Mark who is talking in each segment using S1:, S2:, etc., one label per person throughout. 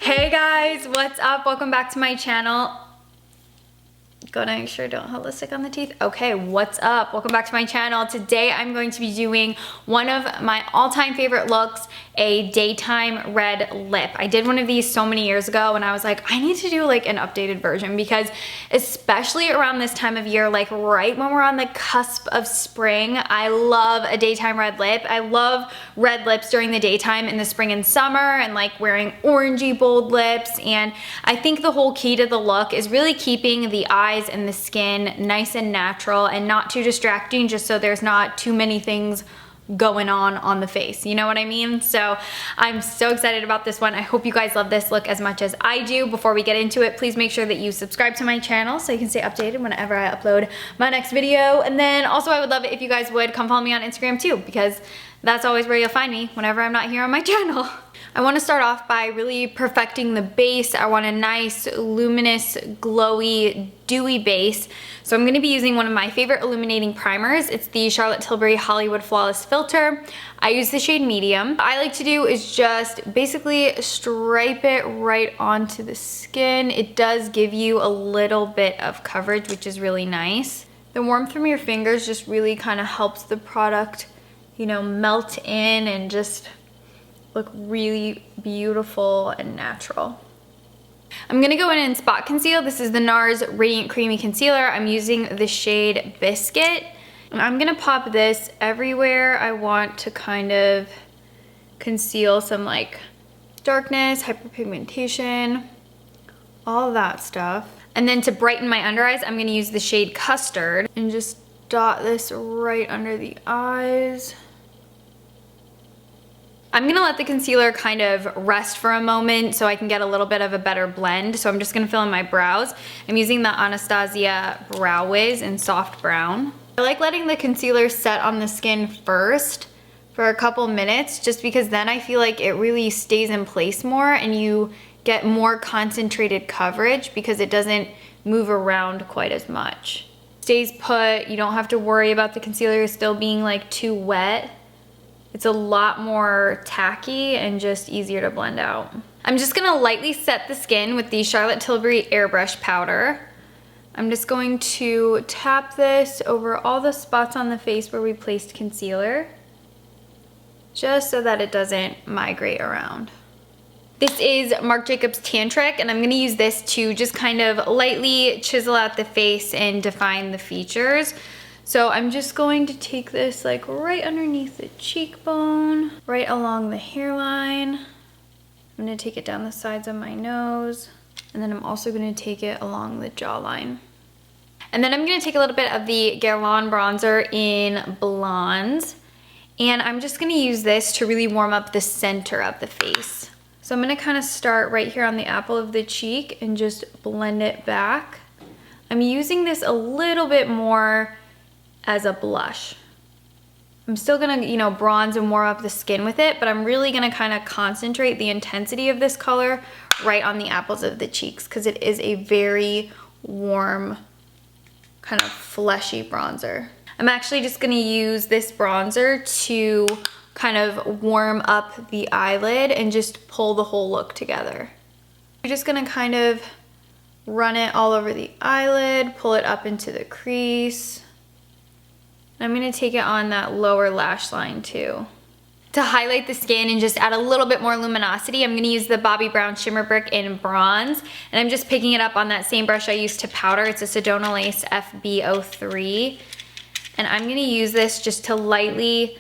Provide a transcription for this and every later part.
S1: Hey guys, what's up? Welcome back to my channel. Gonna make sure I don't have lipstick on the teeth. Okay, what's up? Welcome back to my channel. Today I'm going to be doing one of my all-time favorite looks, a daytime red lip. I did one of these so many years ago and I was like, I need to do like an updated version because especially around this time of year, like right when we're on the cusp of spring, I love a daytime red lip. I love red lips during the daytime in the spring and summer and like wearing orangey bold lips. And I think the whole key to the look is really keeping the eyes and the skin nice and natural and not too distracting, just so there's not too many things going on the face, you know what I mean? So I'm so excited about this one. I hope you guys love this look as much as I do. Before we get into it, please make sure that you subscribe to my channel so you can stay updated whenever I upload my next video. And then also I would love it if you guys would come follow me on Instagram too, because that's always where you'll find me whenever I'm not here on my channel. I want to start off by really perfecting the base. I want a nice, luminous, glowy, dewy base. So I'm going to be using one of my favorite illuminating primers. It's the Charlotte Tilbury Hollywood Flawless Filter. I use the shade medium. What I like to do is just basically stripe it right onto the skin. It does give you a little bit of coverage, which is really nice. The warmth from your fingers just really kind of helps the product, you know, melt in and just look really beautiful and natural. I'm gonna go in and spot conceal. This is the NARS Radiant Creamy Concealer. I'm using the shade Biscuit. And I'm gonna pop this everywhere I want to kind of conceal some like darkness, hyperpigmentation, all that stuff. And then to brighten my under eyes, I'm gonna use the shade Custard and just dot this right under the eyes. I'm gonna let the concealer kind of rest for a moment so I can get a little bit of a better blend. So I'm just gonna fill in my brows. I'm using the Anastasia Brow Wiz in Soft Brown. I like letting the concealer set on the skin first for a couple minutes, just because then I feel like it really stays in place more and you get more concentrated coverage because it doesn't move around quite as much. Stays put, you don't have to worry about the concealer still being like too wet. It's a lot more tacky and just easier to blend out. I'm just gonna lightly set the skin with the Charlotte Tilbury Airbrush Powder. I'm just going to tap this over all the spots on the face where we placed concealer, just so that it doesn't migrate around. This is Marc Jacobs Tantric, and I'm gonna use this to just kind of lightly chisel out the face and define the features. So I'm just going to take this like right underneath the cheekbone, right along the hairline. I'm gonna take it down the sides of my nose, and then I'm also gonna take it along the jawline. And then I'm gonna take a little bit of the Guerlain bronzer in Blondes, and I'm just gonna use this to really warm up the center of the face. So I'm gonna kind of start right here on the apple of the cheek and just blend it back. I'm using this a little bit more as a blush. I'm still gonna, you know, bronze and warm up the skin with it, but I'm really gonna kind of concentrate the intensity of this color right on the apples of the cheeks because it is a very warm, kind of fleshy bronzer. I'm actually just gonna use this bronzer to kind of warm up the eyelid and just pull the whole look together. I'm just gonna kind of run it all over the eyelid, pull it up into the crease. I'm gonna take it on that lower lash line too. To highlight the skin and just add a little bit more luminosity, I'm gonna use the Bobbi Brown Shimmer Brick in Bronze, and I'm just picking it up on that same brush I used to powder. It's a Sedona Lace FB03. And I'm gonna use this just to lightly,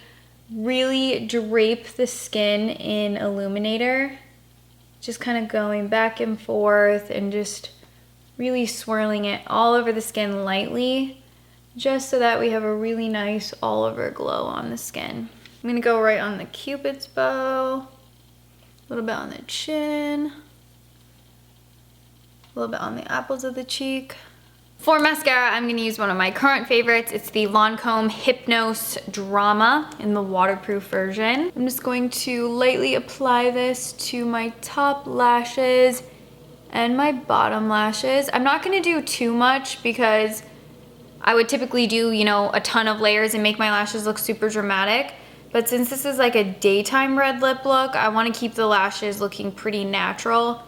S1: really drape the skin in Illuminator. Just kind of going back and forth and just really swirling it all over the skin lightly, just so that we have a really nice all over glow on the skin. I'm gonna go right on the Cupid's bow, a little bit on the chin, a little bit on the apples of the cheek. For mascara, I'm gonna use one of my current favorites. It's the Lancome Hypnose Drama in the waterproof version. I'm just going to lightly apply this to my top lashes and my bottom lashes. I'm not gonna do too much because I would typically do, you know, a ton of layers and make my lashes look super dramatic. But since this is like a daytime red lip look, I want to keep the lashes looking pretty natural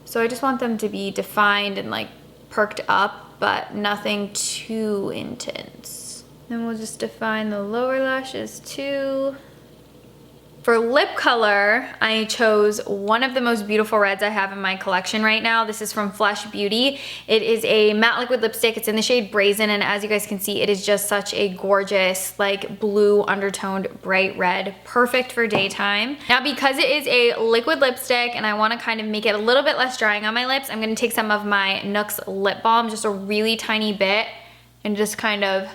S1: So I just want them to be defined and like perked up, but nothing too intense. Then we'll just define the lower lashes too. For lip color, I chose one of the most beautiful reds I have in my collection right now. This is from Flesh Beauty. It is a matte liquid lipstick. It's in the shade Brazen, and as you guys can see, it is just such a gorgeous, like blue undertoned bright red, perfect for daytime. Now, because it is a liquid lipstick and I wanna kind of make it a little bit less drying on my lips, I'm gonna take some of my NYX lip balm, just a really tiny bit, and just kind of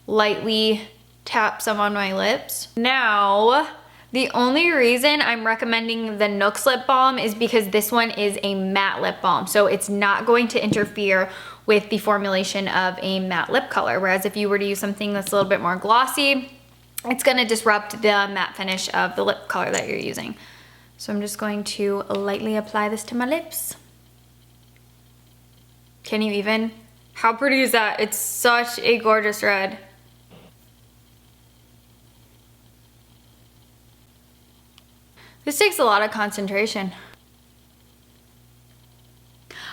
S1: lightly tap some on my lips. Now, the only reason I'm recommending the NYX lip balm is because this one is a matte lip balm, so it's not going to interfere with the formulation of a matte lip color, whereas if you were to use something that's a little bit more glossy, it's gonna disrupt the matte finish of the lip color that you're using. So I'm just going to lightly apply this to my lips. Can you even? How pretty is that? It's such a gorgeous red. This takes a lot of concentration.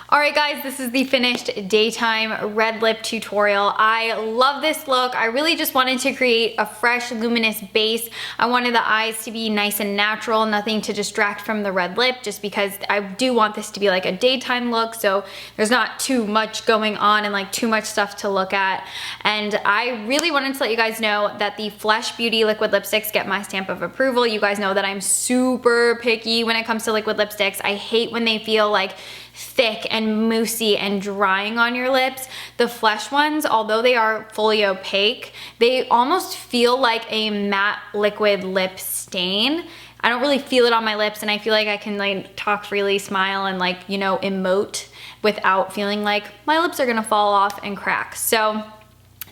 S1: All right guys, this is the finished daytime red lip tutorial. I love this look. I really just wanted to create a fresh luminous base. I wanted the eyes to be nice and natural, nothing to distract from the red lip, just because I do want this to be like a daytime look, so there's not too much going on and like too much stuff to look at. And I really wanted to let you guys know that the Flesh Beauty liquid lipsticks get my stamp of approval. You guys know that I'm super picky when it comes to liquid lipsticks. I hate when they feel like thick and moussey and drying on your lips. The Flesh ones, although they are fully opaque, they almost feel like a matte liquid lip stain. I don't really feel it on my lips, and I feel like I can like talk freely, smile, and like, you know, emote without feeling like my lips are gonna fall off and crack. So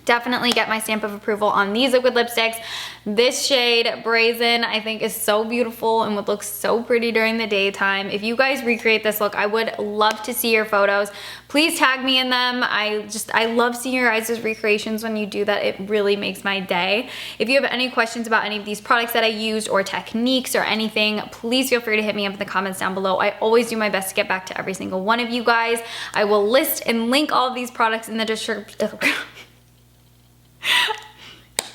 S1: definitely get my stamp of approval on these liquid lipsticks. This shade, Brazen, I think is so beautiful and would look so pretty during the daytime. If you guys recreate this look, I would love to see your photos. Please tag me in them. I love seeing your guys' recreations when you do that. It really makes my day. If you have any questions about any of these products that I used or techniques or anything, please feel free to hit me up in the comments down below. I always do my best to get back to every single one of you guys. I will list and link all of these products in the description.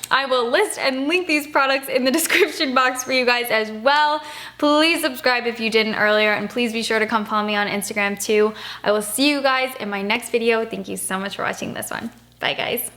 S1: I will list and link these products in the description box for you guys as well. Please subscribe if you didn't earlier, and please be sure to come follow me on Instagram too. I will see you guys in my next video. Thank you so much for watching this one. Bye guys.